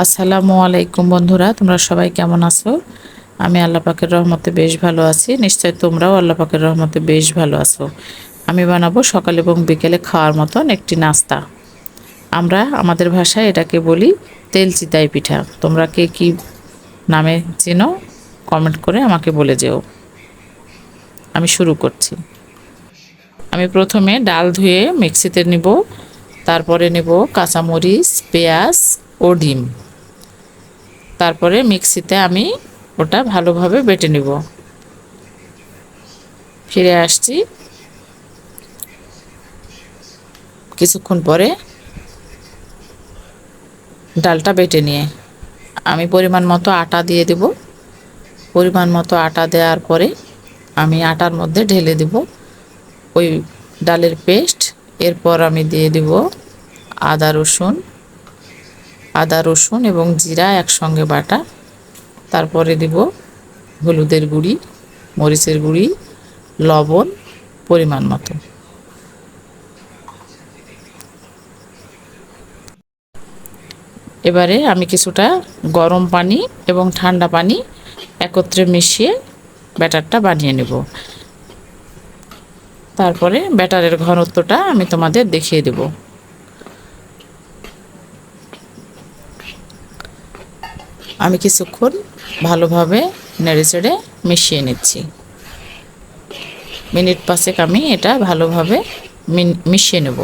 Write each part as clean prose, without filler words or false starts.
আসসালামু আলাইকুম বন্ধুরা, তোমরা সবাই কেমন আছো? আমি আল্লাহ পাকের রহমতে বেশ ভালো আছি। নিশ্চয় তোমরাও আল্লাহ পাকের রহমতে বেশ ভালো আছো। আমি বানাবো সকাল এবং বিকেলে খাওয়ার মতন একটি নাস্তা। আমরা আমাদের ভাষায় এটাকে বলি তেল চিতাই পিঠা। তোমরা কে কী নামে চেনো কমেন্ট করে আমাকে বলে যেও। আমি শুরু করছি। আমি প্রথমে ডাল ধুয়ে মিক্সিতে নিব, তারপরে নেব কাঁচামরিচ, পেঁয়াজ ও ডিম। তারপরে মিক্সিতে আমি ওটা ভালোভাবে বেটে নিব। ফিরে আসছি কিছুক্ষণ পরে ডালটা বেটে নিয়ে। আমি পরিমাণ মতো আটা দিয়ে দেব। পরিমাণ মতো আটা দেওয়ার পরে আমি আটার মধ্যে ঢেলে দেব ওই ডালের পেস্ট। এরপর আমি দিয়ে দেব আদা রসুন এবং জিরা একসঙ্গে বাটা। তারপরে দেব হলুদের গুঁড়ি, মরিচের গুঁড়ি, লবণ পরিমাণ মতো। এবারে আমি কিছুটা গরম পানি এবং ঠান্ডা পানি একত্রে মিশিয়ে ব্যাটারটা বানিয়ে নেব। তারপরে ব্যাটারের ঘনত্বটা আমি তোমাদের দেখিয়ে দেব। আমি কিছুক্ষণ ভালোভাবে নেড়েচেড়ে মিশিয়ে নিচ্ছি। মিনিট পাঁচেক আমি এটা ভালোভাবে মিশিয়ে নেব।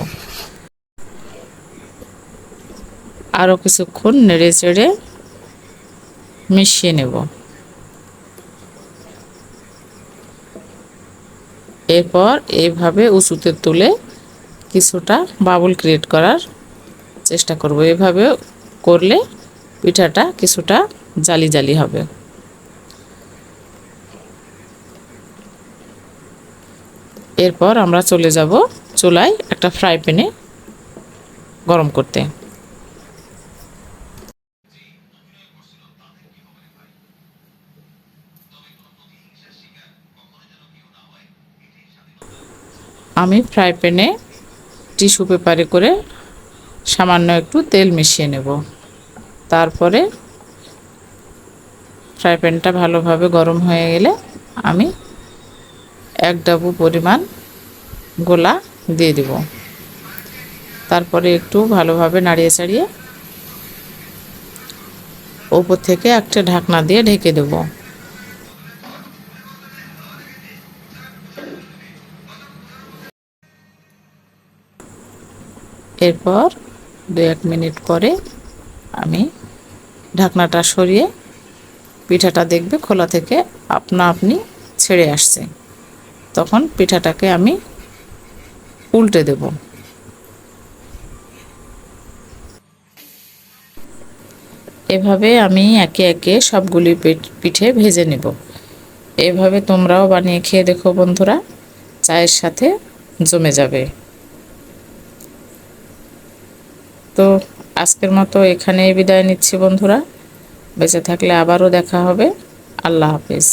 আরও কিছুক্ষণ নেড়েচেড়ে মিশিয়ে নেব। এরপর এইভাবে উঁচুতে তুলে কিছুটা বাবুল ক্রিয়েট করার চেষ্টা করব। এভাবে করলে পিঠাটা কিছুটা জালি জালি হবে। এরপর আমরা চলে যাব চুলায় একটা ফ্রাই প্যানে গরম করতে। আমি ফ্রাই প্যানে টিস্যু পেপারে করে সামান্য একটু তেল মিশিয়ে নেব। তারপরে ফ্রাই প্যানটা ভালোভাবে গরম হয়ে গেলে আমি এক ডাবু পরিমাণ গোলা দিয়ে দেব। তারপরে একটু ভালোভাবে নাড়িয়ে চাড়িয়ে উপর থেকে একটা ঢাকনা দিয়ে ঢেকে দেব। এরপর 2-1 মিনিট পরে আমি ঢাকনাটা সরিয়ে পিঠাটা দেখবে খোলা থেকে আপনা আপনি ছেড়ে আসছে। তখন পিঠাটাকে আমি উল্টে দেব। এভাবে আমি একে একে সবগুলি পিঠে ভেজে নেব। এভাবে তোমরাও বানিয়ে খেয়ে দেখো বন্ধুরা, চায়ের সাথে জমে যাবে। তো আজকের মতো এখানেই বিদায় নিচ্ছি বন্ধুরা। বেঁচে থাকলে আবারও দেখা হবে। আল্লাহ হাফেজ।